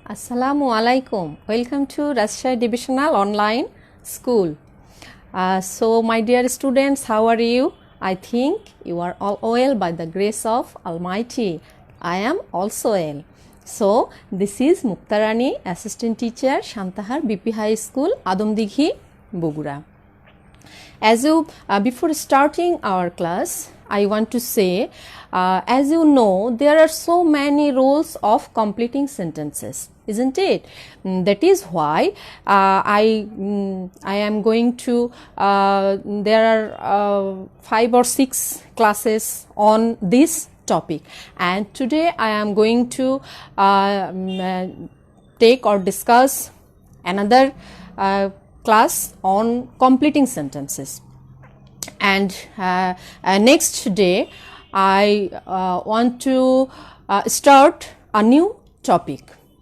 Assalamu alaikum. Welcome to Rajshahi Divisional Online School. So, my dear students, how are you? I think you are all well by the grace of Almighty. I am also well. So, this is Muktarani, Assistant Teacher, Shantahar BP High School, Adomdighi, Bogura. As you, before starting our class, I want to say, as you know, there are so many rules of completing sentences, isn't it? That is why I am going to, there are 5 or 6 classes on this topic, and today I am going to take or discuss another class on completing sentences. And next day I want to start a new topic.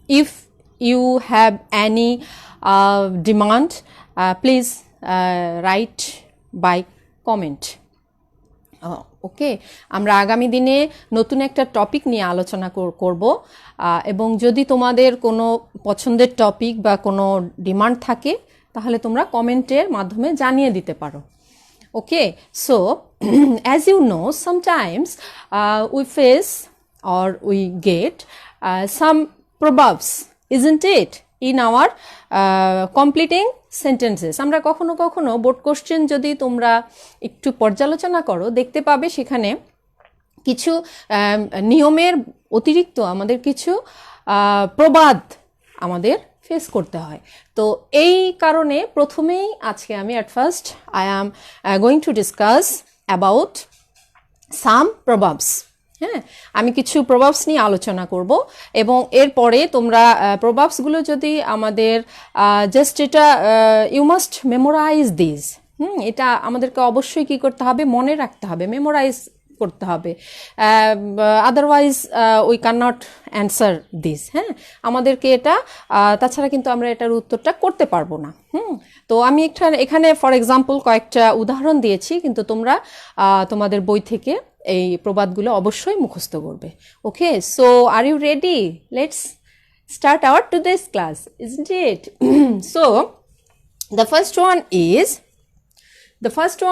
If you have any demand, please write by comment. ওকে, আমরা আগামী দিনে নতুন একটা topic নিয়ে আলোচনা করব, এবং যদি তোমাদের কোনো পছন্দের টপিক বা কোনো ডিমান্ড থাকে তাহলে তোমরা কমেন্টের মাধ্যমে জানিয়ে দিতে পারো। Okay, so as you know, sometimes we face or we get some proverbs, isn't it, in our completing sentences. আমরা কখনো কখনো বোর্ড কোশ্চেন যদি তোমরা একটু পর্যালোচনা করো, দেখতে পাবে সেখানে কিছু নিয়মের অতিরিক্ত আমাদের কিছু প্রবাদ আমাদের ফেস করতে হয়। তো এই কারণে প্রথমেই আজকে আমি at first I am going to discuss about some proverbs. হ্যাঁ, আমি কিছু প্রভাবস নিয়ে আলোচনা করব, এবং এরপরে তোমরা প্রভাবসগুলো যদি আমাদের জাস্ট এটা ইউ মাস্ট মেমোরাইজ দিস। এটা আমাদেরকে অবশ্যই কি করতে হবে, মনে রাখতে হবে, মেমোরাইজ করতে হবে, otherwise we can not answer this. হ্যাঁ, আমাদেরকে এটা তাছাড়া কিন্তু আমরা এটার উত্তরটা করতে পারবো না। তো আমি এখানে ফর এক্সাম্পল কয়েকটা উদাহরণ দিয়েছি, কিন্তু তোমরা তোমাদের বই থেকে এই প্রবাদগুলো অবশ্যই মুখস্থ করবে। Okay, so are you ready? Let's start our today's class, isn't it? So the first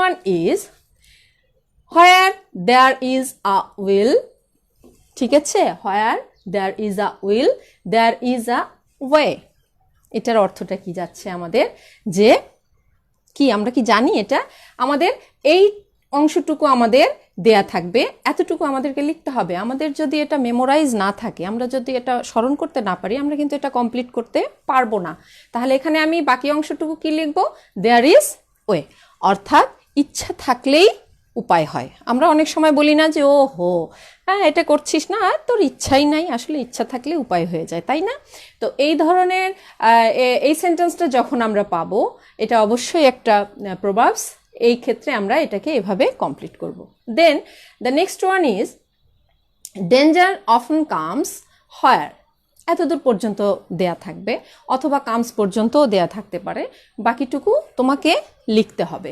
one is where there is a will, ঠিক আছে, where there is a will there is a way. এটার অর্থটা কি যাচ্ছে আমাদের, যে কি আমরা কি জানি এটা আমাদের এই অংশটুকু আমাদের দেয়া থাকবে, এতটুকু আমাদেরকে লিখতে হবে। আমাদের যদি এটা মেমোরাইজ না থাকে, আমরা যদি এটা স্মরণ করতে না পারি, আমরা কিন্তু এটা কমপ্লিট করতে পারবো না। তাহলে এখানে আমি বাকি অংশটুকু কি লিখবো, দেয়ার ইজ ওয়ে, অর্থাৎ ইচ্ছা থাকলেই উপায় হয়। আমরা অনেক সময় বলি না যে ও হো হ্যাঁ এটা করছিস না, তোর ইচ্ছাই নাই, আসলে ইচ্ছা থাকলে উপায় হয়ে যায়, তাই না? তো এই ধরনের এই সেন্টেন্সটা যখন আমরা পাবো, এটা অবশ্যই একটা প্রভাবস। এই ক্ষেত্রে আমরা এটাকে এভাবে কমপ্লিট করব। Then the next one is danger often comes where. এতদূর পর্যন্ত দেয়া থাকবে, অথবা কামস পর্যন্তও দেয়া থাকতে পারে, বাকিটুকু তোমাকে লিখতে হবে।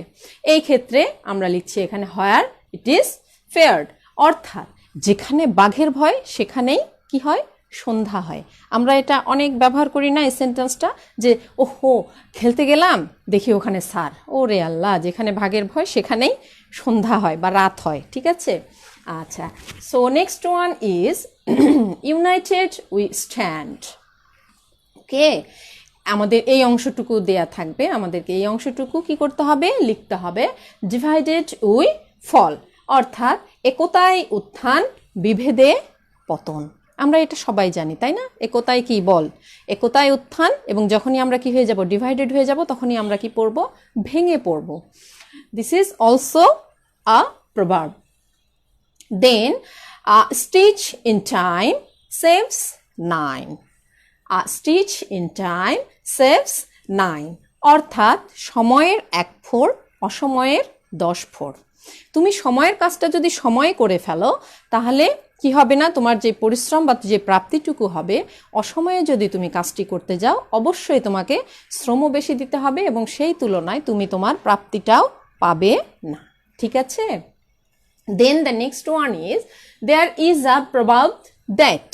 এই ক্ষেত্রে আমরা লিখছি এখানে হোয়ার ইট ইজ ফেয়ার্ড, অর্থাৎ যেখানে বাঘের ভয় সেখানেই কি হয়, সন্ধ্যা হয়। আমরা এটা অনেক ব্যবহার করি না এই সেন্টেন্সটা, যে ওহো খেলতে গেলাম দেখি ওখানে স্যার, ও রে আল্লাহ, যেখানে বাঘের ভয় সেখানেই সন্ধ্যা হয় বা রাত হয়, ঠিক আছে? আচ্ছা, so next one is united we stand. Okay, আমাদের এই অংশটুকু দেয়া থাকবে, আমাদেরকে এই অংশটুকু কি করতে হবে, লিখতে হবে। ডিভাইডেড উই ফল, অর্থাৎ একতায় উত্থান বিভেদে পতন। আমরা এটা সবাই জানি, তাই না? একতায় কি বল, একতায় উত্থান, এবং যখনই আমরা কি হয়ে যাব, ডিভাইডেড হয়ে যাব, তখনই আমরা কি পড়ব, ভেঙে পড়ব। This is also a proverb. Then a stitch in time saves 9. A stitch in time saves 9, অর্থাৎ সময়ের 1 ফোঁড় অসময়ের 10 ফোঁড়। তুমি সময়ের কাজটা যদি সময়ে করে ফেলো, তাহলে কি হবে না, তোমার যে পরিশ্রম বা যে প্রাপ্তিটুকু হবে, অসময়ে যদি তুমি কাজটি করতে যাও, অবশ্যই তোমাকে শ্রমও বেশি দিতে হবে, এবং সেই তুলনায় তুমি তোমার প্রাপ্তিটাও পাবে না, ঠিক আছে? Then the next one is there is a proverb that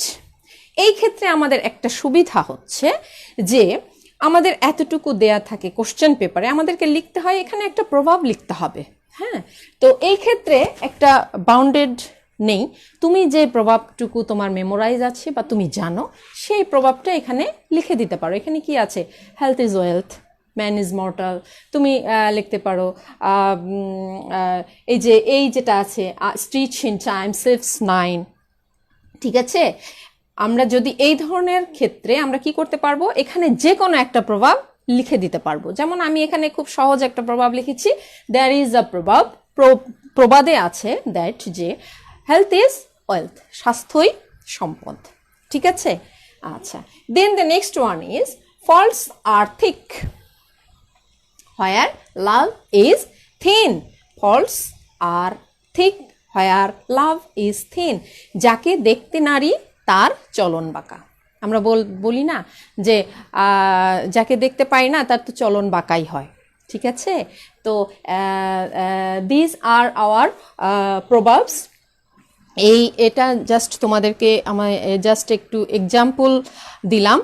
এই ক্ষেত্রে আমাদের একটা সুবিধা হচ্ছে যে আমাদের এতটুকু দেয়া থাকে কোশ্চেন পেপারে, আমাদেরকে লিখতে হয় এখানে একটা প্রভাব লিখতে হবে। হ্যাঁ, তো এই ক্ষেত্রে একটা বাউন্ডেড নেই, তুমি যে প্রভাবটুকু তোমার মেমোরাইজ আছে বা তুমি জানো সেই প্রভাবটা এখানে লিখে দিতে পারো। এখানে কি আছে, health is wealth, man is mortal, তুমি লিখতে পারো এই যেটা আছে স্ট্রিচ ইন টাইম সেভস 9। ঠিক আছে, আমরা যদি এই ধরনের ক্ষেত্রে আমরা কি করতে পারবো, এখানে যে কোনো একটা প্রভাব লিখে দিতে পারবো। যেমন আমি এখানে খুব সহজ একটা প্রভাব লিখেছি, দেয়ার ইজ আ প্রভাব, প্রবাদে আছে দ্যাট যে হেলথ ইজ ওয়েলথ, স্বাস্থ্যই সম্পদ। ঠিক আছে, আচ্ছা, then the next one is faults are thick, where love is thin. Faults are thick, where love is thin, যাকে দেখতে নারী তার চলন বাঁকা। আমরা বলি না যে যাকে দেখতে পাই না তার তো চলন বাঁকাই হয়। ঠিক আছে, তো দিস আর আওয়ার প্রভাবস। এটা জাস্ট তোমাদেরকে জাস্ট একটু এক্সাম্পল দিলাম।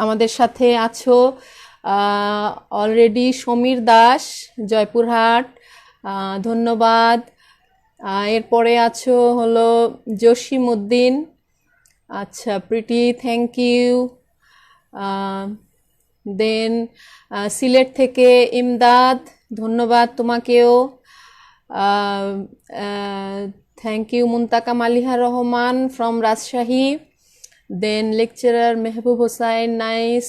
আমাদের সাথে আছো অলরেডি সমীর দাস, জয়পুরহাট, ধন্যবাদ। এরপরে আছো হলো জসিম উদ্দিন, আচ্ছা Priti, thank you. Then Sylhet থেকে ইমদাদ, ধন্যবাদ তোমাকেও, thank you. Muntaka Maliha Rahman from Rajshahi. Then lecturer Mehbub Hossain, nice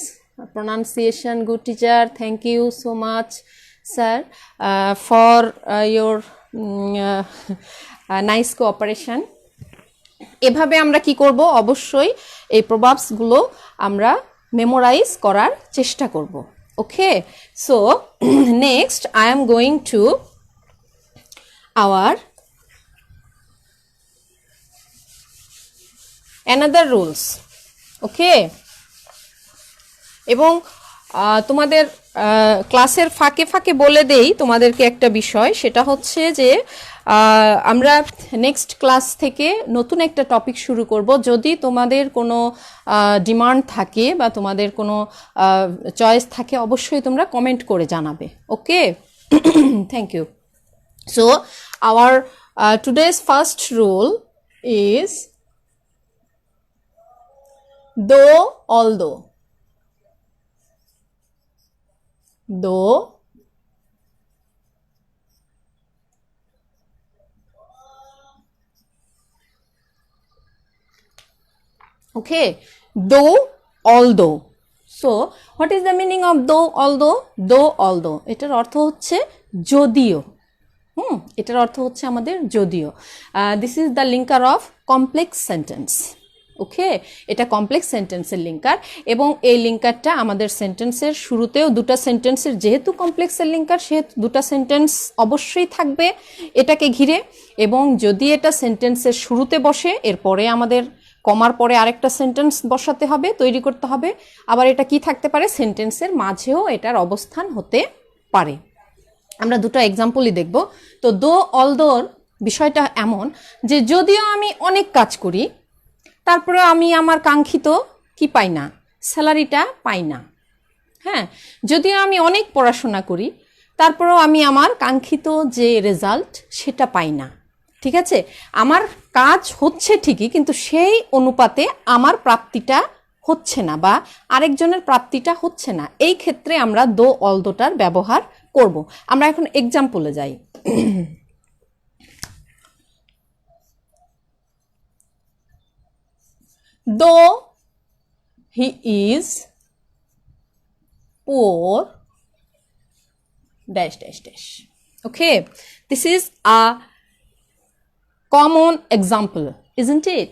pronunciation, good teacher, thank you so much sir for your nice cooperation. এভাবে আমরা কি করব, অবশ্যই এই প্রভাবসগুলো আমরা মেমোরাইজ করার চেষ্টা করব। Okay, so next I am going to our another rules. ওকে, এবং তোমাদের ক্লাসের ফাঁকে ফাঁকে বলে দেই তোমাদেরকে একটা বিষয়, সেটা হচ্ছে যে আমরা নেক্সট ক্লাস থেকে নতুন একটা টপিক শুরু করব। যদি তোমাদের কোনো ডিমান্ড থাকে বা তোমাদের কোনো চয়েস থাকে, অবশ্যই তোমরা কমেন্ট করে জানাবে। Okay, thank you. So our today's first rule is though, although. though, okay, though, although. So what is the meaning of though, although? Though, although এটার অর্থ হচ্ছে যদিও। এটার অর্থ হচ্ছে আমাদের যদিও। This is the linker of complex sentence. Okay, এটা কমপ্লেক্স সেন্টেন্সের লিঙ্কার, এবং এই লিঙ্কারটা আমাদের সেন্টেন্সের শুরুতেও দুটো সেন্টেন্সের, যেহেতু কমপ্লেক্সের লিঙ্কার সেহেতু দুটো সেন্টেন্স অবশ্যই থাকবে এটাকে ঘিরে। এবং যদি এটা সেন্টেন্সের শুরুতে বসে, এরপরে আমাদের কমার পরে আরেকটা সেন্টেন্স বসাতে হবে, তৈরি করতে হবে। আবার এটা কি থাকতে পারে, সেন্টেন্সের মাঝেও এটার অবস্থান হতে পারে। আমরা দুটো এক্সাম্পলই দেখব। তো দো, অলদোর বিষয়টা এমন যে যদিও আমি অনেক কাজ করি, তারপরে আমি আমার কাঙ্ক্ষিত কি পাই না, স্যালারিটা পাই না। হ্যাঁ, যদিও আমি অনেক পড়াশোনা করি, তারপরেও আমি আমার কাঙ্ক্ষিত যে রেজাল্ট সেটা পাই না। ঠিক আছে, আমার কাজ হচ্ছে ঠিকই, কিন্তু সেই অনুপাতে আমার প্রাপ্তিটা হচ্ছে না বা আরেকজনের প্রাপ্তিটা হচ্ছে না। এই ক্ষেত্রে আমরা দো, অলদোটার ব্যবহার করব। আমরা এখন এক্সাম্পলে যাই। Though he is poor dash dash dash. Okay, this is a common example, isn't it?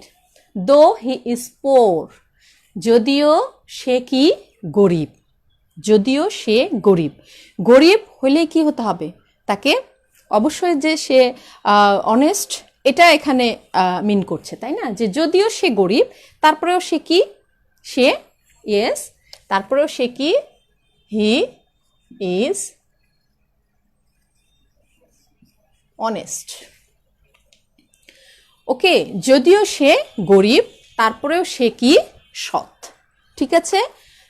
Though he is poor, যদিও সে কি গরিব, যদিও সে গরিব। গরিব হলে কি হতে হবে, তাকে অবশ্যই যে সে অনেস্ট, এটা এখানে মিন করছে, তাই না? যে যদিও সে গরিব, তারপরেও সে কি, সে ইয়েস, তারপরেও সে কি, হি ইজ অনেস্ট। ওকে, যদিও সে গরিব, তারপরেও সে কি সৎ। ঠিক আছে,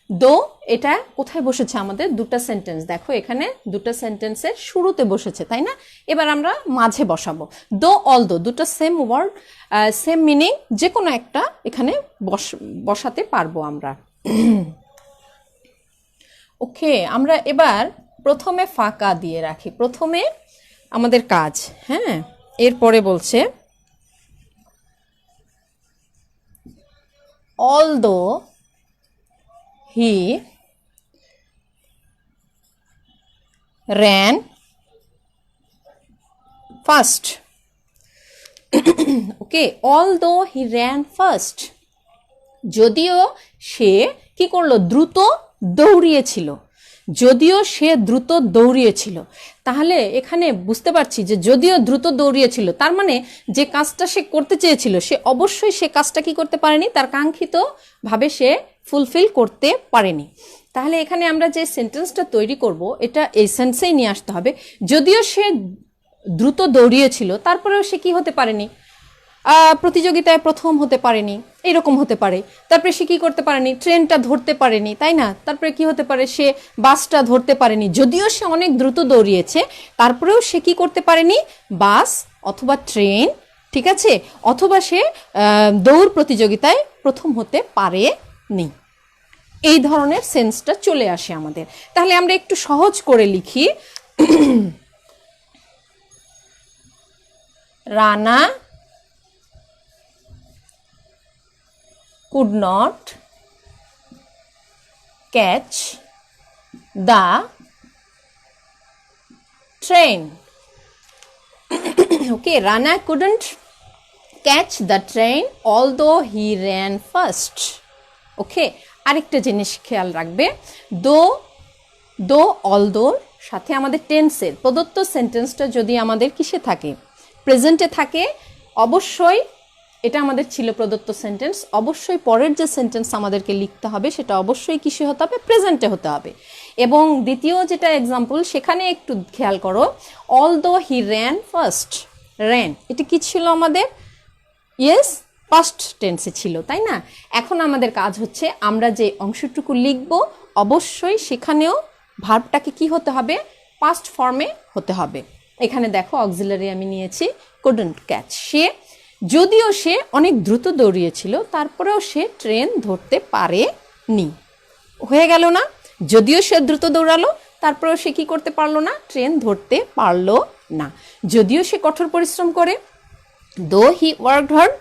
দো এটা কোথায় বসেছে আমাদের? দুটা সেন্টেন্স, দেখো এখানে দুটা সেন্টেন্সের শুরুতে বসেছে, তাই না? এবার আমরা মাঝে বসাবো। দো অল দো, দুটো সেম ওয়ার্ড, সেম মিনিং, যে কোনো একটা এখানে বসাতে পারবো আমরা। ওকে, আমরা এবার প্রথমে ফাঁকা দিয়ে রাখি, প্রথমে আমাদের কাজ। হ্যাঁ, এরপরে বলছে although he ran fast. Okay, although he ran fast, যদিও সে কি করলো? দ্রুত দৌড়িয়েছিল। যদিও সে দ্রুত দৌড়িয়েছিল, তাহলে এখানে বুঝতে পারছি যে যদিও দ্রুত দৌড়িয়েছিল তার মানে যে কাজটা সে করতে চেয়েছিল সে অবশ্যই সে কাজটা কি করতে পারেনি, তার কাঙ্ক্ষিত ভাবে সে ফুলফিল করতে পারেনি। তাহলে এখানে আমরা যে সেন্টেন্সটা তৈরি করব এটা এই সেন্সেই নিয়ে আসতে হবে। যদিও সে দ্রুত দৌড়িয়েছিল তারপরেও সে কি হতে পারেনি? প্রতিযোগিতায় প্রথম হতে পারেনি, এরকম হতে পারে। তারপরে সে কি করতে পারেনি? ট্রেনটা ধরতে পারেনি, তাই না? তারপরে কি হতে পারে? সে বাসটা ধরতে পারেনি। যদিও সে অনেক দ্রুত দৌড়িয়েছে তারপরেও সে কি করতে পারেনি? বাস অথবা ট্রেন, ঠিক আছে, অথবা সে দৌড় প্রতিযোগিতায় প্রথম হতে পারেনি। এই ধরনের সেন্সটা চলে আসে আমাদের। তাহলে আমরা একটু সহজ করে লিখি। Rana could not catch the train. Okay, Rana couldn't catch the train although he ran first. Okay, আরেকটা জিনিস খেয়াল রাখবে, দো অলদোর সাথে আমাদের টেন্সের প্রদত্ত সেন্টেন্সটা যদি আমাদের কিসে থাকে? প্রেজেন্টে থাকে, অবশ্যই এটা আমাদের ছিল প্রদত্ত সেন্টেন্স, অবশ্যই পরের যে সেন্টেন্স আমাদেরকে লিখতে হবে সেটা অবশ্যই কিসে হতে হবে? প্রেজেন্টে হতে হবে। এবং দ্বিতীয় যেটা এক্সাম্পল, সেখানে একটু খেয়াল করো, although he ran first, ran এটা কি ছিল আমাদের? ইয়েস, পাস্ট টেন্সে ছিল, তাই না? এখন আমাদের কাজ হচ্ছে আমরা যে অংশটুকু লিখব অবশ্যই সেখানেও ভার্বটাকে কি হতে হবে? পাস্ট ফর্মে হতে হবে। এখানে দেখো অক্সিলারি আমি নিয়েছি couldn't catch, যদিও সে অনেক দ্রুত দৌড়িয়েছিল তারপরেও সে ট্রেন ধরতে পারেনি। হয়ে গেল না? যদিও সে দ্রুত দৌড়ালো তারপরেও সে কি করতে পারলো না? ট্রেন ধরতে পারলো না। যদিও সে কঠোর পরিশ্রম করে, দো হি ওয়ার্কড হার্ড,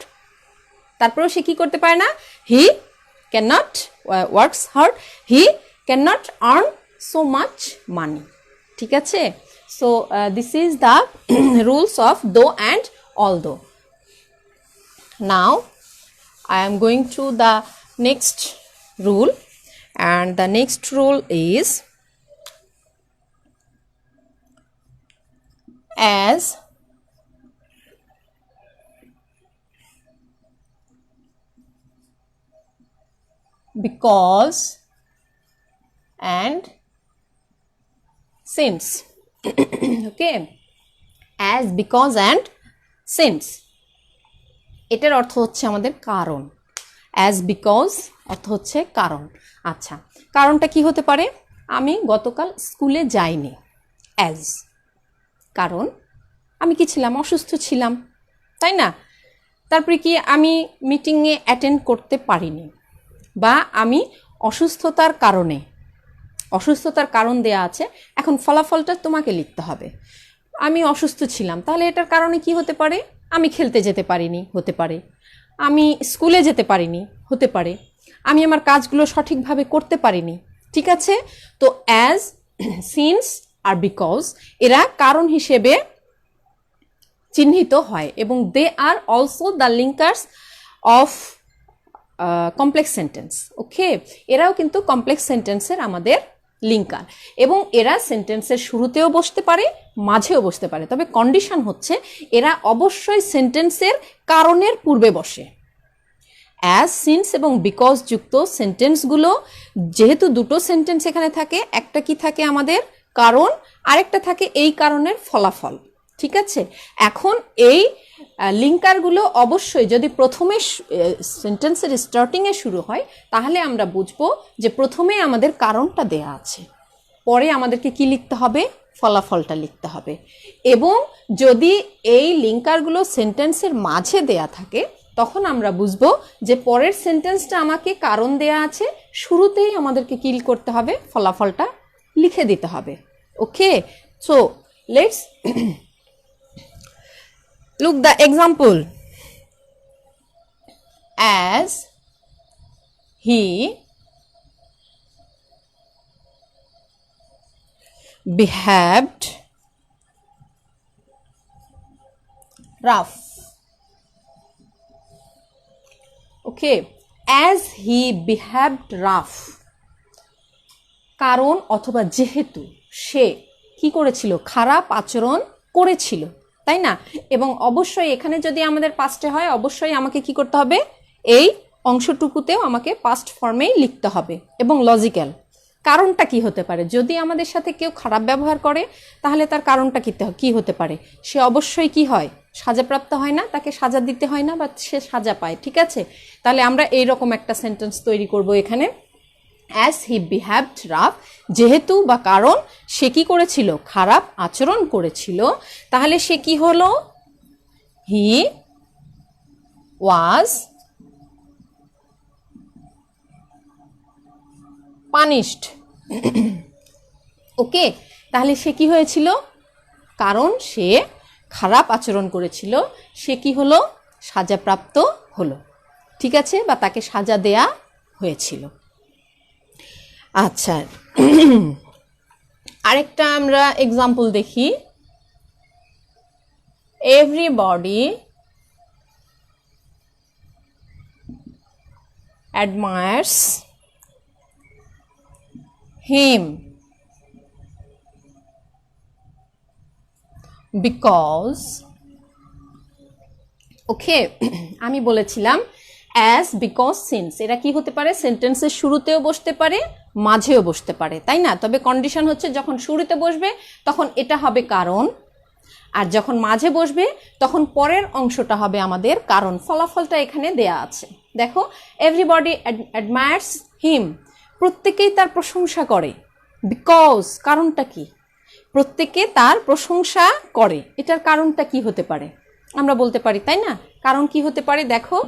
তারপরেও সে কি করতে পারে না? He can not works hard, he can not earn so much money. ঠিক আছে, so this is the rules of though and although. Now I am going to the next rule, and the next rule is as because and since. Okay, as because and since এটার অর্থ হচ্ছে আমাদের কারণ। As because অর্থ হচ্ছে কারণ। আচ্ছা, কারণটা কি হতে পারে? আমি গতকাল স্কুলে যাইনি, অ্যাজ কারণ আমি কি ছিলাম? অসুস্থ ছিলাম, তাই না? তারপরে কি আমি মিটিংয়ে অ্যাটেন্ড করতে পারিনি, বা আমি অসুস্থতার কারণ দেয়া আছে। এখন ফলাফলটা তোমাকে লিখতে হবে। আমি অসুস্থ ছিলাম, তাহলে এটার কারণে কি হতে পারে? আমি খেলতে যেতে পারিনি, হতে পারে। আমি স্কুলে যেতে পারিনি, হতে পারে। আমি আমার কাজগুলো সঠিকভাবে করতে পারিনি। ঠিক আছে, তো অ্যাজ, সিন্স আর বিকজ এরা কারণ হিসেবে চিহ্নিত হয়, এবং they are also the linkers of complex sentence. Okay, এরাও কিন্তু কমপ্লেক্স সেন্টেন্সের আমাদের লিঙ্কার, এবং এরা সেন্টেন্সের শুরুতেও বসতে পারে, মাঝেও বসতে পারে। তবে কন্ডিশন হচ্ছে এরা অবশ্যই সেন্টেন্সের কারণের পূর্বে বসে। অ্যাজ, সিন্স এবং বিকজ যুক্ত সেন্টেন্সগুলো, যেহেতু দুটো সেন্টেন্স এখানে থাকে, একটা কি থাকে আমাদের? কারণ, আরেকটা থাকে এই কারণের ফলাফল। ঠিক আছে, এখন এই লিঙ্কারগুলো অবশ্যই যদি প্রথমে সেন্টেন্সের স্টার্টিংয়ে শুরু হয় তাহলে আমরা বুঝবো যে প্রথমে আমাদের কারণটা দেয়া আছে, পরে আমাদেরকে কি লিখতে হবে, ফলাফলটা লিখতে হবে। এবং যদি এই লিঙ্কারগুলো সেন্টেন্সের মাঝে দেয়া থাকে তখন আমরা বুঝবো যে পরের সেন্টেন্সটা আমাকে কারণ দেয়া আছে, শুরুতেই আমাদেরকে কি করতে হবে, ফলাফলটা লিখে দিতে হবে। Okay, so let's look the example. As he behaved rough. Okay, as he behaved rough, কারণ অথবা যেহেতু সে কি করেছিল, খারাপ আচরণ করেছিল, তাই না? এবং অবশ্যই এখানে যদি আমাদের পাস্টে হয় অবশ্যই আমাকে কি করতে হবে, এই অংশটুকুতেও আমাকে পাস্ট ফর্মেই লিখতে হবে এবং লজিক্যাল। কারণটা কি হতে পারে, যদি আমাদের সাথে কেউ খারাপ ব্যবহার করে তাহলে তার কারণটা কি হতে পারে, সে অবশ্যই কি হয়, সাজাপ্রাপ্ত হয় না, তাকে সাজা দিতে হয় না, বা সে সাজা পায়। ঠিক আছে, তাহলে আমরা এইরকম একটা সেন্টেন্স তৈরি করব এখানে, অ্যাজ হি বিহেভড রাফ, যেহেতু বা কারণ সে কি করেছিল, খারাপ আচরণ করেছিল, তাহলে সে কি হলো, হি ওয়াজ পানিশড। ওকে, তাহলে সে কি হয়েছিল, কারণ সে খারাপ আচরণ করেছিল, সে কি হলো, সাজাপ্রাপ্ত হলো। ঠিক আছে, বা তাকে সাজা দেয়া হয়েছিল। আচ্ছা, আরেকটা আমরা এক্সাম্পল দেখি। এভরিবডি অ্যাডমায়ার্স হিম বিকজ, ওকে, আমি বলেছিলাম অ্যাজ, বিকজ, সিন্স, এরা কি হতে পারে, সেন্টেন্সের শুরুতেও বসতে পারে, মাঝেও বসতে পারে, তাই না? তবে কন্ডিশন হচ্ছে যখন শুরুতে বসবে তখন এটা হবে কারণ, আর যখন মাঝে বসবে তখন পরের অংশটা হবে আমাদের কারণ। ফলাফলটা এখানে দেয়া আছে, দেখো, এভরিবডি অ্যাডমায়ার্স হিম, প্রত্যেকেই তার প্রশংসা করে, বিকজ, কারণটা কি, প্রত্যেকে তার প্রশংসা করে, এটার কারণটা কি হতে পারে আমরা বলতে পারি, তাই না? কারণ কি হতে পারে, দেখো,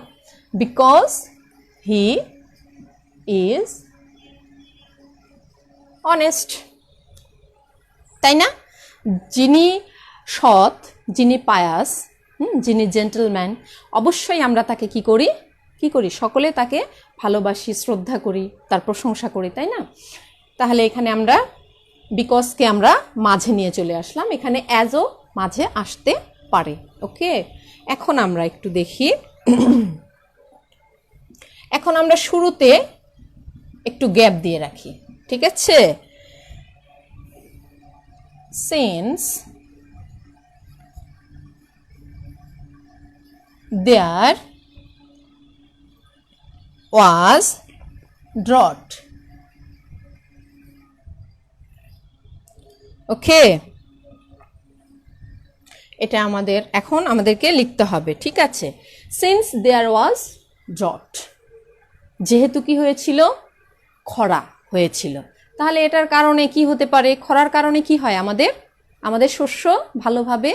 বিকজ হি ইজ অনেস্ট, তাই না? যিনি সৎ, যিনি পায়াস, যিনি জেন্টলম্যান, অবশ্যই আমরা তাকে কি করি, সকলে তাকে ভালোবাসি, শ্রদ্ধা করি, তার প্রশংসা করি, তাই না? তাহলে এখানে আমরা বিকজকে আমরা মাঝে নিয়ে চলে আসলাম, এখানে অ্যাজও মাঝে আসতে পারে। ওকে, এখন আমরা একটু দেখি, এখন আমরা শুরুতে একটু গ্যাপ দিয়ে রাখি, ঠিক আছে? সিন্স দেয়ার ওয়াজ ড্রট, ওকে, এটা আমাদেরকে লিখতে হবে, ঠিক আছে? সিন্স দেয়ার ওয়াজ ড্রট, যেহেতু কি হয়েছিল, খরা হয়েছিল, তাহলে এটার কারণে কি হতে পারে, খরার কারণে কি হয়, আমাদের শস্য ভালোভাবে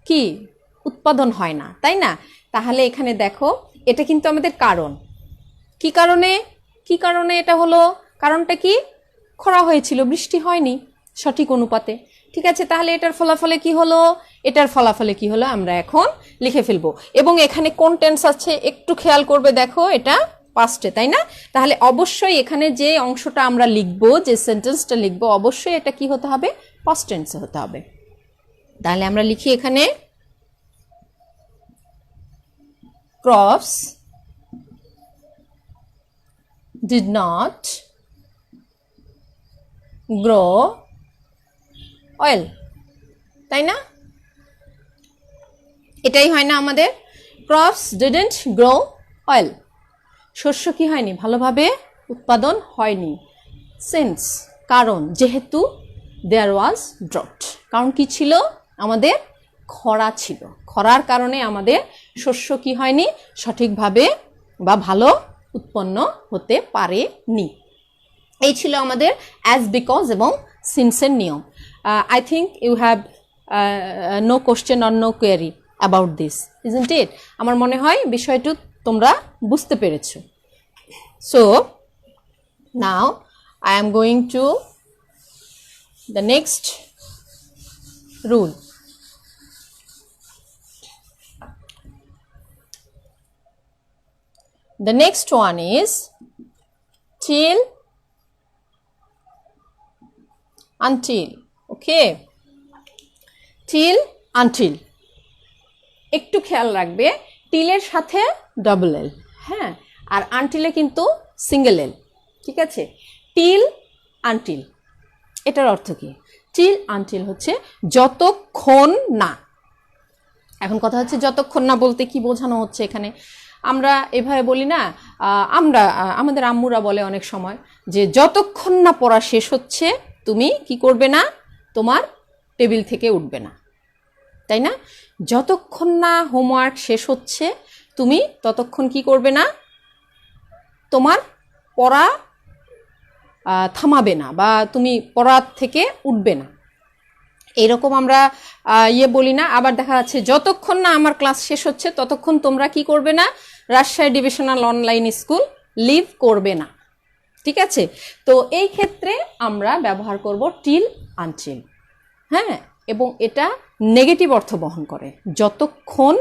কি উৎপাদন হয় না, তাই না? তাহলে এখানে দেখো, এটা কিন্তু আমাদের কারণ, কি কারণে এটা হলো, কারণটা কি, খরা হয়েছিল, বৃষ্টি হয়নি সঠিক অনুপাতে। ঠিক আছে, তাহলে এটার ফলাফলে কি হলো, আমরা এখন লিখে ফেলবো। এবং এখানে কোন টেন্স আছে একটু খেয়াল করবে, দেখো, এটা পাস্টে, তাই না? তাহলে অবশ্যই এখানে যে অংশটা আমরা লিখবো, যে সেন্টেন্সটা লিখবো, অবশ্যই এটা কি হতে হবে, পাস্ট টেন্সে হতে হবে। তাহলে আমরা লিখি এখানে, crops did not grow well, তাই না? এটাই হয় না আমাদের, crops didn't grow well, শস্য কি হয়নি, ভালোভাবে উৎপাদন হয়নি। since, কারণ, যেহেতু, there was drought, কারণ কি ছিল, আমাদের খরা ছিল, খরার কারণে আমাদের শস্য কি হয়নি, সঠিকভাবে বা ভালো উৎপন্ন হতে পারেনি। এই ছিল আমাদের অ্যাজ, বিকজ এবং সিন্সের নিয়ম। I think you have no question or no query about this, isn't it? আমার মনে হয় বিষয়টি তোমরা বুঝতে পেরেছো। So now I am going to the next rule. The next one is till, until. Okay, till, until. একটু খেয়াল রাখবে, টিলের সাথে ডবল এল, হ্যাঁ, আর আনটিলে কিন্তু সিঙ্গেল এল, ঠিক আছে? টিল, আনটিল, এটার অর্থ কি? টিল, আনটিল হচ্ছে যতক্ষণ না। এখন কথা হচ্ছে যতক্ষণ না বলতে কি বোঝানো হচ্ছে এখানে? আমরা এভাবে বলি না, আমাদের আম্মুরা বলে অনেক সময় যে যতক্ষণ না পড়া শেষ হচ্ছে তুমি কি করবে না, তোমার টেবিল থেকে উঠবে না, তাই না? যতক্ষণ না হোমওয়ার্ক শেষ হচ্ছে তুমি ততক্ষণ কি করবে না, তোমার পড়া থামাবে না বা তুমি পড়ার থেকে উঠবে না, এইরকম আমরা বলি না? আবার দেখা যাচ্ছে যতক্ষণ না আমার ক্লাস শেষ হচ্ছে ততক্ষণ তোমরা কি করবে না, Rajshahi divisional online school leave করবে না, ঠিক আছে? তো এই ক্ষেত্রে আমরা ব্যবহার করব টিল, আনটিল, হ্যাঁ, এবং এটা নেগেটিভ অর্থ বহন করে। যতক্ষণ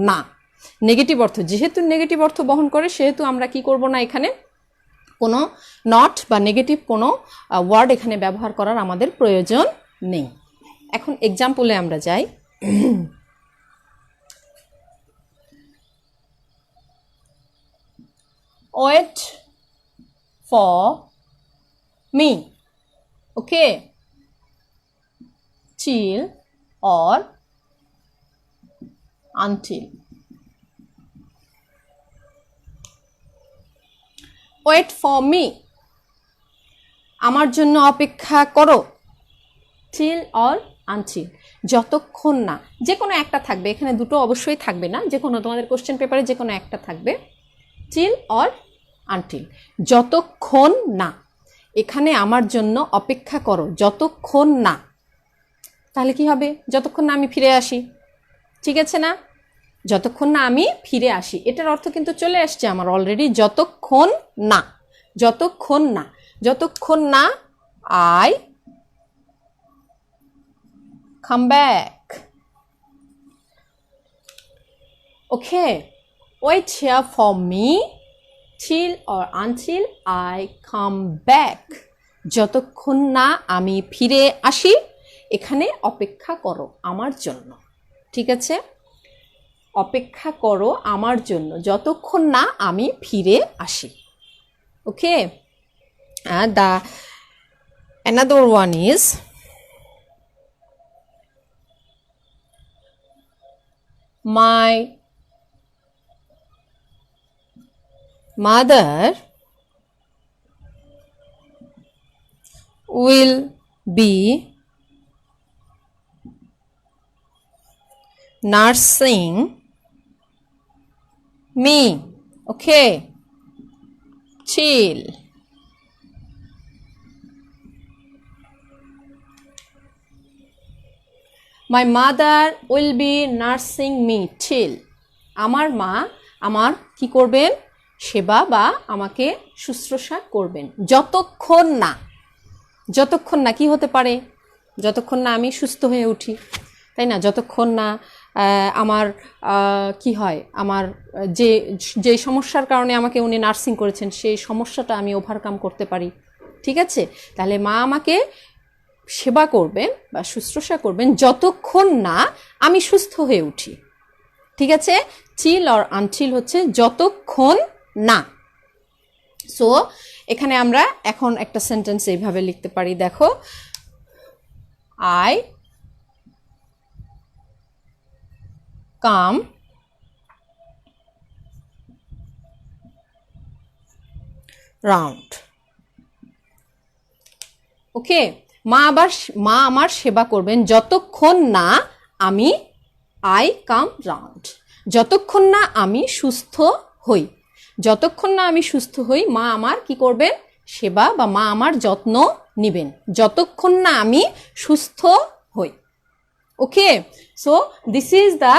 না, নেগেটিভ অর্থ, যেহেতু নেগেটিভ অর্থ বহন করে সেহেতু আমরা কি করব না, এখানে কোনো নট বা নেগেটিভ কোনো ওয়ার্ড এখানে ব্যবহার করার আমাদের প্রয়োজন নেই। এখন এক্সাম্পলে আমরা যাই। Wait for me, okay, till or until. Wait for me, আমার জন্য অপেক্ষা করো। till or until, যতক্ষণ না, যে কোনো একটা থাকবে, এখানে দুটো অবশ্যই থাকবে না, যে কোনো তোমাদের কোশ্চেন পেপারে যে কোনো একটা থাকবে, till or until, যতক্ষণ না। এখানে আমার জন্য অপেক্ষা করো, যতক্ষণ না, তাহলে কি হবে? যতক্ষণ না আমি ফিরে আসি, ঠিক আছে না? যতক্ষণ না আমি ফিরে আসি, এটার অর্থ কিন্তু চলে আসছে আমার অলরেডি, যতক্ষণ না, যতক্ষণ না, যতক্ষণ না I come back. Okay, wait here for me till or until I come back. যতক্ষণ না আমি ফিরে আসি, এখানে অপেক্ষা করো আমার জন্য, ঠিক আছে? অপেক্ষা করো আমার জন্য যতক্ষণ না আমি ফিরে আসি। ওকে, the another one is my mother will be nursing me. Okay, till. My mother will be nursing me till. আমার মা আমার কি করবেন? সেবা বা আমাকে শুশ্রূষা করবেন যতক্ষণ না। যতক্ষণ না কি হতে পারে? যতক্ষণ না আমি সুস্থ হয়ে উঠি, তাই না? যতক্ষণ না আমার কি হয়, আমার যে সমস্যার কারণে আমাকে উনি নার্সিং করেছেন সেই সমস্যাটা আমি ওভারকাম করতে পারি, ঠিক আছে? তাহলে মা আমাকে সেবা করবেন বা শুশ্রূষা করবেন যতক্ষণ না আমি সুস্থ হয়ে উঠি, ঠিক আছে? till or until হচ্ছে যতক্ষণ না। সো এখানে আমরা এখন একটা সেন্টেন্স এইভাবে লিখতে পারি, দেখো, I come round. ওকে, মা আমার সেবা করবেন যতক্ষণ না আমি I come round. যতক্ষণ না আমি সুস্থ হই, যতক্ষণ না আমি সুস্থ হই মা আমার কি করবেন, সেবা বা মা আমার যত্ন নেবেন, যতক্ষণ না আমি সুস্থ হই। Okay, so this is the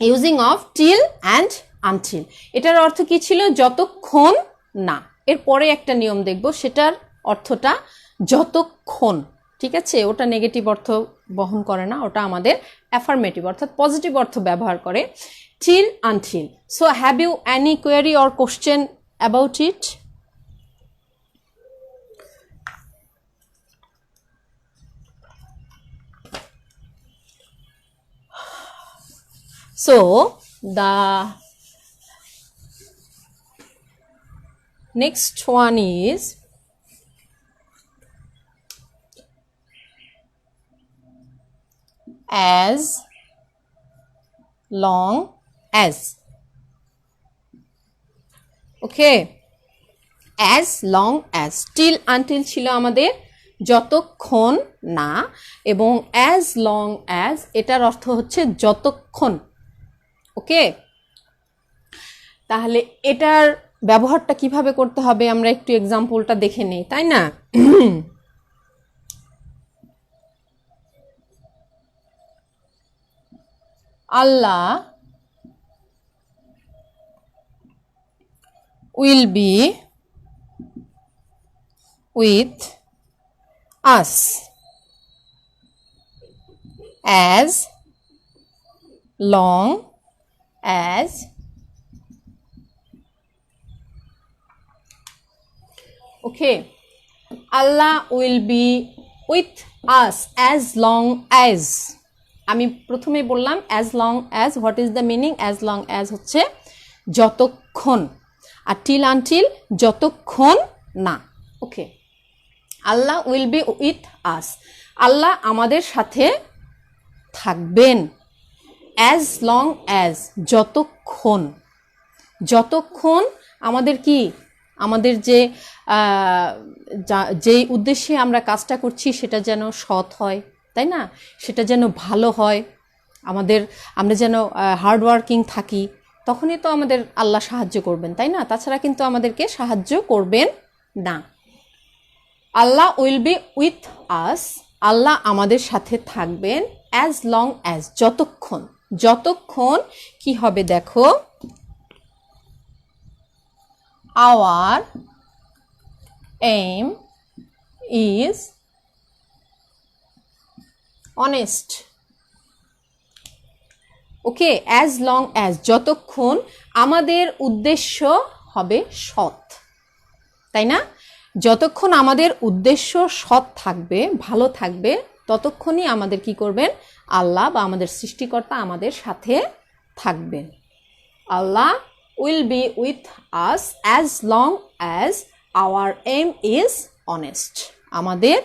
using of till and until. এটার অর্থ কি ছিল, যতক্ষণ না। এরপরে একটা নিয়ম দেখব, সেটার অর্থটা যতক্ষণ, ঠিক আছে, ওটা নেগেটিভ অর্থ বহন করে না, ওটা আমাদের অ্যাফার্মেটিভ অর্থাৎ পজিটিভ অর্থ ব্যবহার করে, till until. So have you any query or question about it? So the next one is as long as. Okay, as long as, till until ছিল আমাদের যতক্ষণ না, এবং as long as এটার অর্থ হচ্ছে যতক্ষণ। ওকে, তাহলে এটার ব্যবহারটা কিভাবে করতে হবে আমরা একটু এক্সাম্পলটা দেখে নেই, তাই না? আল্লাহ will be with us as long as okay, Allah will be with us as long as, আমি প্রথমে বললাম as long as, what is the meaning? as long as হচ্ছে যতক্ষণ, আর till until যতক্ষণ না। ওকে, আল্লাহ will be with us, আল্লাহ আমাদের সাথে থাকবেন, as long as যতক্ষণ, যতক্ষণ আমাদের কি, আমাদের যে যেই উদ্দেশ্যে আমরা কাজটা করছি সেটা যেন সৎ হয়, তাই না, সেটা যেন ভালো হয়, আমরা যেন হার্ডওয়ার্কিং থাকি, তখনই তো আমাদের আল্লাহ সাহায্য করবেন, তাই না? তাছাড়া কিন্তু আমাদেরকে সাহায্য করবেন না। আল্লাহ উইল বি উইথ আস, আল্লাহ আমাদের সাথে থাকবেন, অ্যাজ লং অ্যাজ যতক্ষণ, যতক্ষণ কি হবে দেখো, our aim is honest. Okay, as long as যতক্ষণ আমাদের উদ্দেশ্য হবে সৎ, তাই না? যতক্ষণ আমাদের উদ্দেশ্য সৎ থাকবে, ভালো থাকবে, ততক্ষণই আমাদের কি করবেন, আল্লাহ বা আমাদের সৃষ্টিকর্তা আমাদের সাথে থাকবেন। Allah will be with us as long as our এম ইজ অনেস্ট। আমাদের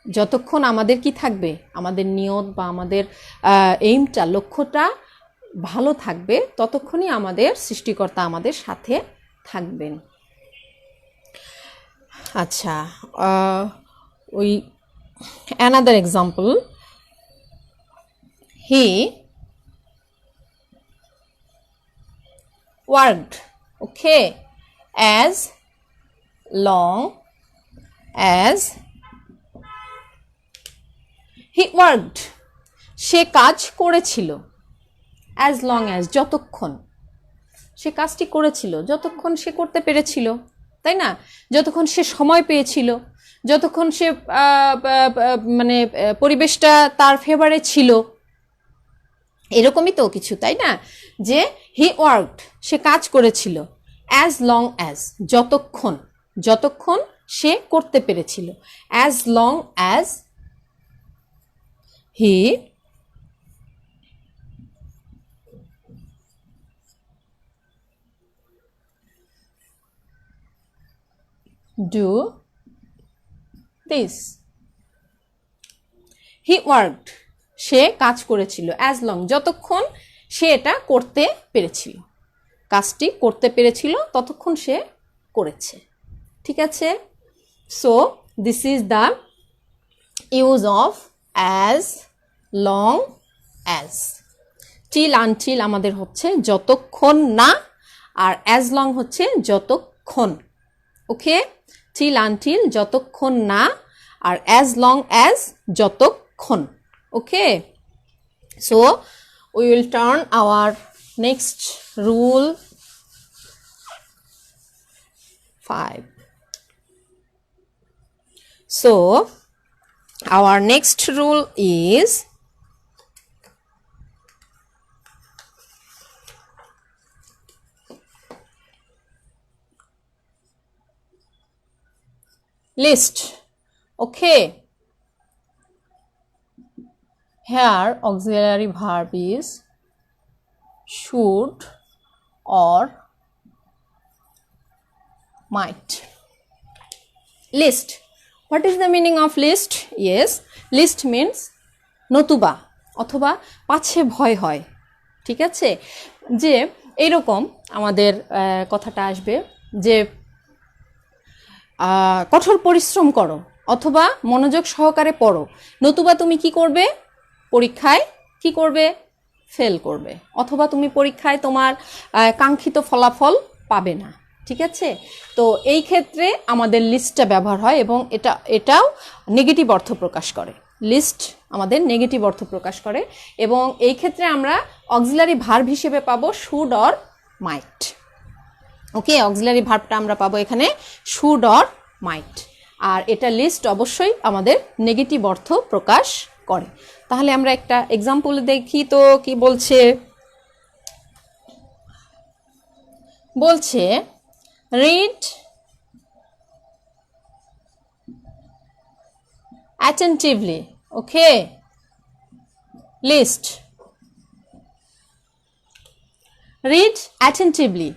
যতক্ষণ আমাদের কি থাকবে, আমাদের নিয়ত বা আমাদের এইমটা, লক্ষ্যটা ভালো থাকবে, ততক্ষণই আমাদের সৃষ্টিকর্তা আমাদের সাথে থাকবেন। আচ্ছা, ওই another example, he worked, okay, as long as he worked, সে কাজ করেছিল, as long as যতক্ষণ, সে কাজটি করেছিল যতক্ষণ সে করতে পেরেছিল, তাই না? যতক্ষণ সে সময় পেয়েছিল, যতক্ষণ সে মানে পরিবেশটা তার ফেভারে ছিল, এরকমই তো কিছু, তাই না? যে হি ওয়ার্কড, সে কাজ করেছিল, অ্যাজ লং অ্যাজ যতক্ষণ, যতক্ষণ সে করতে পেরেছিল, as long as he do this. He worked, সে কাজ করেছিল, অ্যাজ লং যতক্ষণ সে এটা করতে পেরেছিল, কাজটি করতে পেরেছিল ততক্ষণ সে করেছে, ঠিক আছে? So this is the use of as long as. Till until আমাদের হচ্ছে যতক্ষণ না, আর অ্যাজ লং হচ্ছে যতক্ষণ। ওকে, টিল আনটিল যতক্ষণ না, আর অ্যাজ লং অ্যাজ যতক্ষণ। ওকে, so we will turn our next rule 5. So our next rule is list. Okay, here auxiliary verb is should or might. List. What is the meaning of list? Yes, list means নতুবা অথবা পাছে ভয় হয়। ঠিক আছে, যে এইরকম আমাদের কথাটা আসবে যে কঠোর পরিশ্রম করো অথবা মনোযোগ সহকারে পড়ো, নতুবা তুমি কি করবে, পরীক্ষায় কি করবে, ফেল করবে, অথবা তুমি পরীক্ষায় তোমার কাঙ্ক্ষিত ফলাফল পাবে না। ঠিক আছে, তো এই ক্ষেত্রে আমাদের লিস্টটা ব্যবহার হয় এবং এটাও নেগেটিভ অর্থ প্রকাশ করে। লিস্ট আমাদের নেগেটিভ অর্থ প্রকাশ করে এবং এই ক্ষেত্রে আমরা অক্সিলারি ভার্ব হিসেবে পাবো should or might. Okay, auxiliary ভার্বটা আমরা পাবো এখানে শুড অর মাইট, আর এটা লিস্ট অবশ্যই আমাদের নেগেটিভ অর্থ প্রকাশ করে। তাহলে আমরা একটা এক্সাম্পল দেখি তো কি বলছে। বলছে read attentively. Okay, list. read attentively,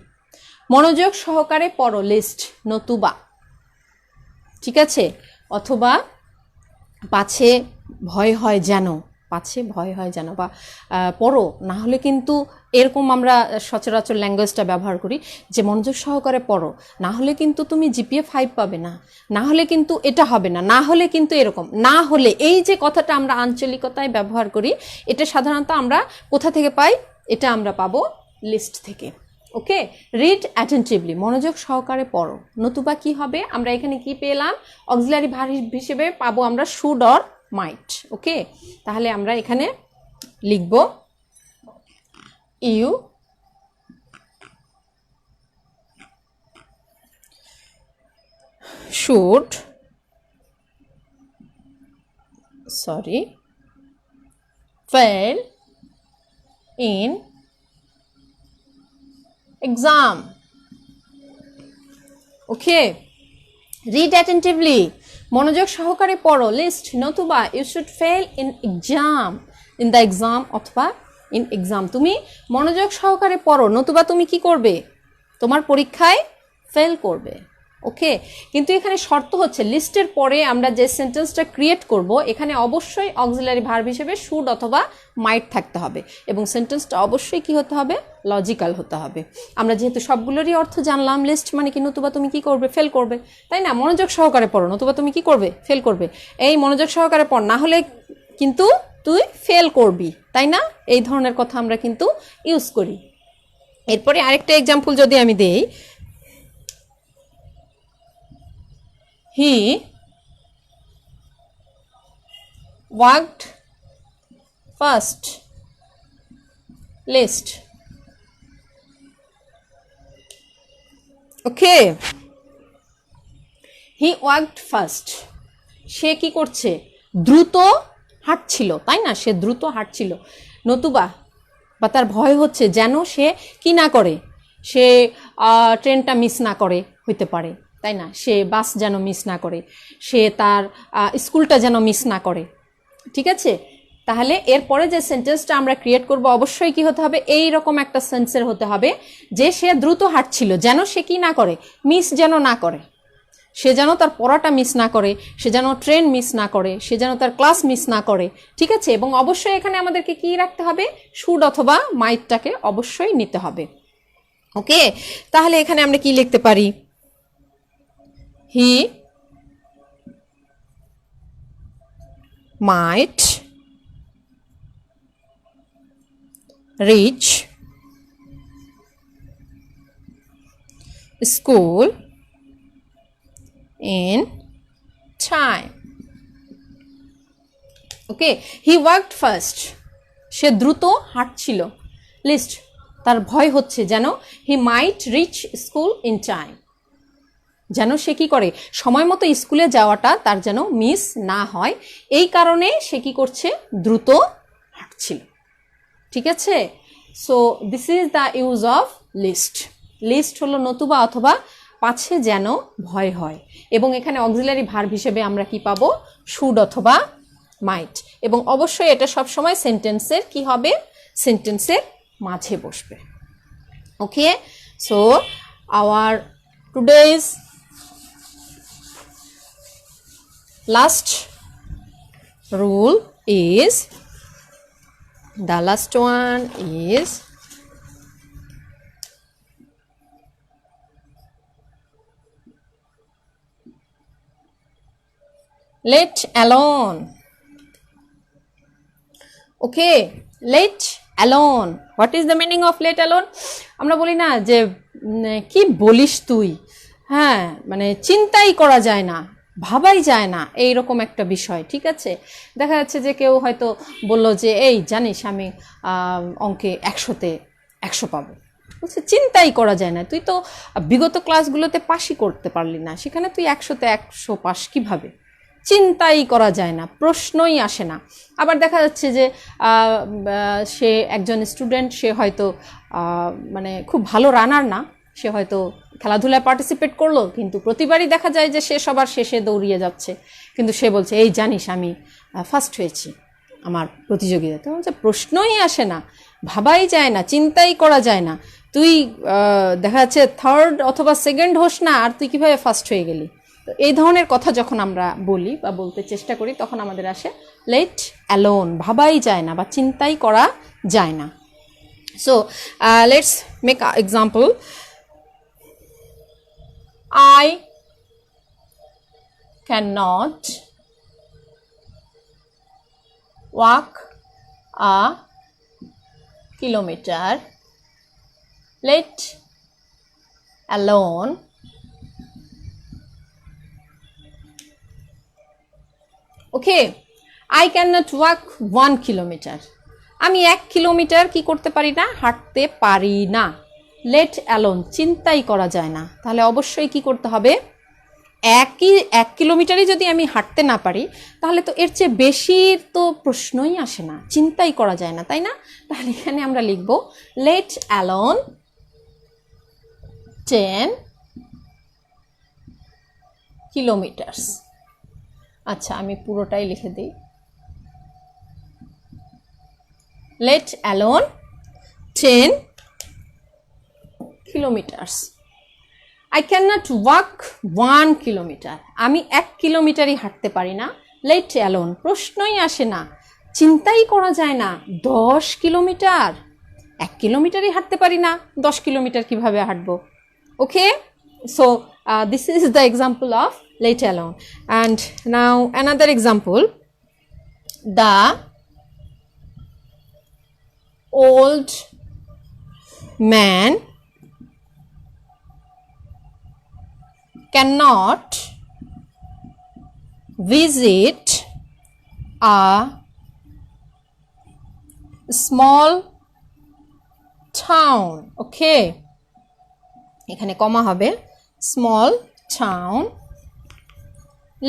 মনোযোগ সহকারে পড়ো, লিস্ট নতুবা। ঠিক আছে, অথবা পাছে ভয় হয় যেন, পাছে ভয় হয় যেন, বা পড়ো, না হলে কিন্তু এরকম আমরা সচরাচর ল্যাঙ্গুয়েজটা ব্যবহার করি যে মনোযোগ সহকারে পড়ো, না হলে কিন্তু তুমি জিপিএ 5 পাবে না, না হলে কিন্তু এটা হবে না, না হলে কিন্তু এরকম, না হলে, এই যে কথাটা আমরা আঞ্চলিকতায় ব্যবহার করি, এটা সাধারণত আমরা কোথা থেকে পাই, এটা আমরা পাবো লিস্ট থেকে। ওকে, রিড অ্যাটেন্টিভলি, মনোযোগ সহকারে পড়ো, নতুবা কি হবে, আমরা এখানে কি পেলাম, অক্সিলারি ভার্ব হিসেবে পাবো আমরা শুড অর মাইট। ওকে, তাহলে আমরা এখানে লিখব you should, fail in exam. Okay, read attentively, মনোযোগ সহকারে পড়ো, লিস্ট নতুবা you should fail in exam, in the exam অথবা ইন এক্সাম, তুমি মনোযোগ সহকারে পড়ো, নতুবা তুমি কি করবে, তোমার পরীক্ষায় ফেল করবে। ওকে, কিন্তু এখানে শর্ত হচ্ছে লিস্টের পরে আমরা যে সেন্টেন্সটা ক্রিয়েট করব এখানে অবশ্যই অক্সিলারি ভার্ব হিসেবে শুড অথবা মাইট থাকতে হবে এবং সেন্টেন্সটা অবশ্যই কি হতে হবে, লজিক্যাল হতে হবে। আমরা যেহেতু সবগুলোরই অর্থ জানলাম, লিস্ট মানে কি, নতুবা তুমি কি করবে, ফেল করবে, তাই না, মনোযোগ সহকারে পড়ো, নতুবা তুমি কি করবে, ফেল করবে, এই মনোযোগ সহকারে পড়, না হলে কিন্তু তুই ফেল করবি, তাই না, এই ধরনের কথা আমরা কিন্তু ইউজ করি। এরপরে আরেকটা এক্সাম্পল যদি আমি দেই, he worked first, list. Okay, he worked first, সে কি করছে, দ্রুত হাঁটছিল, তাই না, সে দ্রুত হাঁটছিল, নতুবা বা তার ভয় হচ্ছে যেন সে কি না করে, সে ট্রেনটা মিস না করে, হইতে পারে, তাই না, সে বাস যেন মিস না করে, সে তার স্কুলটা যেন মিস না করে। ঠিক আছে, তাহলে এরপরে যে সেন্টেন্সটা আমরা ক্রিয়েট করব অবশ্যই কি হতে হবে, এই রকম একটা সেন্সের হতে হবে যে সে দ্রুত হাঁটছিল, যেন সে কি না করে, মিস যেন না করে, সে যেন তার পড়াটা মিস না করে, সে যেন ট্রেন মিস না করে, সে যেন তার ক্লাস মিস না করে। ঠিক আছে, এবং অবশ্যই এখানে আমাদেরকে কি রাখতে হবে, শুড অথবা মাইটটাকে অবশ্যই নিতে হবে। ওকে, তাহলে এখানে আমরা কি লিখতে পারি, হি মাইট reach school in time. Okay, he walked fast. সে দ্রুত হাঁটছিল। লিস্ট, তার ভয় হচ্ছে যেন he might reach school in time, যেন সে কি করে সময় মতো স্কুলে যাওয়াটা তার যেন মিস না হয়, এই কারণে সে কি করছে, দ্রুত হাঁটছিল। ঠিক আছে, so this is the use of lest. Lest হলো নতুবা অথবা পাছে যেন ভয় হয়, এবং এখানে অক্সিলারি ভার্ব হিসেবে আমরা কি পাবো, শুড অথবা মাইট, এবং অবশ্যই এটা সবসময় সেন্টেন্সের কি হবে, সেন্টেন্সের মাঝে বসবে। Okay, so our today's last rule is, the last one is let alone. Okay, let alone. What is the meaning of let alone? আমরা বলি না যে কি বলিস তুই, হ্যাঁ, মানে চিন্তাই করা যায় না, ভাবাই যায় না, এইরকম একটা বিষয়। ঠিক আছে, দেখা যাচ্ছে যে কেউ হয়তো বলল যে এই জানিস আমি অঙ্কে 100-তে 100 পাবো, বলছে চিন্তাই করা যায় না, তুই তো বিগত ক্লাসগুলোতে পাসই করতে পারলি না, সেখানে তুই 100-তে 100 পাস কিভাবে, চিন্তাই করা যায় না, প্রশ্নই আসে না। আবার দেখা যাচ্ছে যে সে একজন স্টুডেন্ট, সে হয়তো মানে খুব ভালো রানার না, সে হয়তো খেলাধুলায় পার্টিসিপেট করলো, কিন্তু প্রতিবারই দেখা যায় যে সে সবার শেষে দৌড়িয়ে যাচ্ছে, কিন্তু সে বলছে এই জানিস আমি ফার্স্ট হয়েছি আমার প্রতিযোগিতাতে। বলছে প্রশ্নই আসে না, ভাবাই যায় না, চিন্তাই করা যায় না, তুই দেখা যাচ্ছে থার্ড অথবা সেকেন্ড হোস না, আর তুই কীভাবে ফার্স্ট হয়ে গেলি। তো এই ধরনের কথা যখন আমরা বলি বা বলতে চেষ্টা করি, তখন আমাদের আসে লেট অ্যালোন, ভাবাই যায় না বা চিন্তাই করা যায় না। So let's make a example. I cannot walk a kilometer, let alone okay, I cannot walk 1 kilometer. আমি 1 কিলোমিটার কি করতে পারি না, হাঁটতে পারি না। লেট অ্যালোন, চিন্তাই করা যায় না। তাহলে অবশ্যই কি করতে হবে, 1 কিলোমিটারই যদি আমি হাঁটতে না পারি, তাহলে তো এর চেয়ে বেশি তো প্রশ্নই আসে না, চিন্তাই করা যায় না, তাই না? তাহলে এখানে আমরা লিখব লেট অ্যালোন 10 কিলোমিটার্স। আচ্ছা, আমি পুরোটাই লিখে দিই। Let alone 10 kilometres. I cannot walk 1 kilometre. আমি 1 কিলোমিটারই হাঁটতে পারি না। লেট অ্যালোন, প্রশ্নই আসে না, চিন্তাই করা যায় না 10 কিলোমিটার। 1 কিলোমিটারই হাঁটতে পারি না, 10 কিলোমিটার কিভাবে হাঁটবো? ওকে, so this is the example of let alone. And now another example, the old man cannot visit a small town. Okay, এখানে কমা হবে, small town,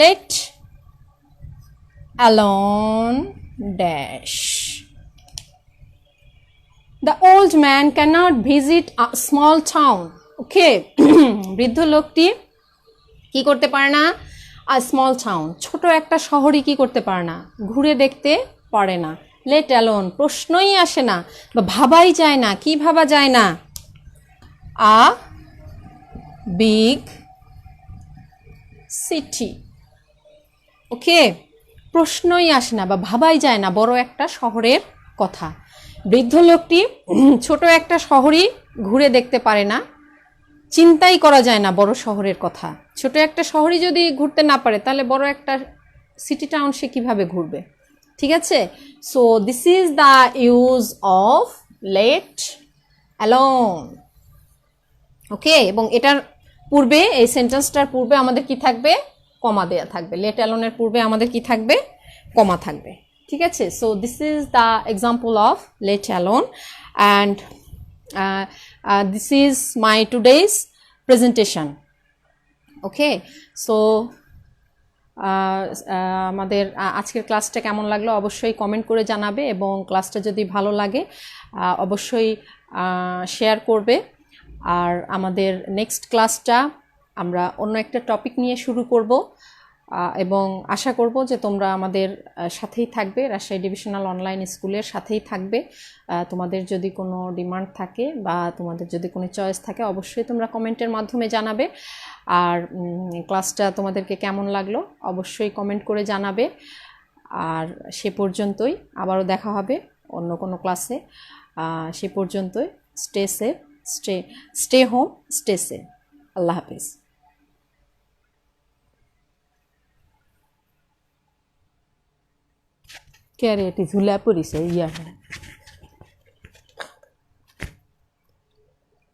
let alone dash. The old man cannot visit a small town. Okay, বৃদ্ধ লোকটি কি করতে পারে না, a small town, ছোট একটা শহরই কি করতে পারে না, ঘুরে দেখতে পারে না। লেট অ্যালোন, প্রশ্নই আসে না বা ভাবাই যায় না। কি ভাবা যায় না? A big city. ওকে, প্রশ্নই আসে না বা ভাবাই যায় না বড় একটা শহরের কথা। বৃদ্ধ লোকটি ছোট একটা শহরই ঘুরে দেখতে পারে না, চিন্তাই করা যায় না বড় শহরের কথা। ছোট একটা শহরই যদি ঘুরতে না পারে, তাহলে বড় একটা সিটি টাউন সে কীভাবে ঘুরবে? ঠিক আছে, so this is the use of let alone. Okay, এবং এটার পূর্বে, এই সেন্টেন্সটার পূর্বে আমাদের কি থাকবে? কমা দেয়া থাকবে। লেট অ্যালোনের পূর্বে আমাদের কি থাকবে? কমা থাকবে। ঠিক আছে, so this is the example of let alone and this is my today's presentation. Okay, so আমাদের আজকের ক্লাসটা কেমন লাগলো অবশ্যই কমেন্ট করে জানাবে, এবং ক্লাসটা যদি ভালো লাগে অবশ্যই শেয়ার করবে। আর আমাদের নেক্সট ক্লাসটা আমরা অন্য একটা টপিক নিয়ে শুরু করব, এবং আশা করব যে তোমরা আমাদের সাথেই থাকবে, রাজশাহী ডিভিশনাল অনলাইন স্কুলের সাথেই থাকবে। তোমাদের যদি কোনো ডিমান্ড থাকে বা তোমাদের যদি কোনো চয়েস থাকে অবশ্যই তোমরা কমেন্টের মাধ্যমে জানাবে। আর ক্লাসটা তোমাদেরকে কেমন লাগলো অবশ্যই কমেন্ট করে জানাবে। আর সে পর্যন্তই, আবারও দেখা হবে অন্য কোনো ক্লাসে। সে পর্যন্তই stay safe, stay home, stay safe. আল্লাহ হাফিজ। ক্যারেটি ঝুলা পড়িছে ইয়াটা।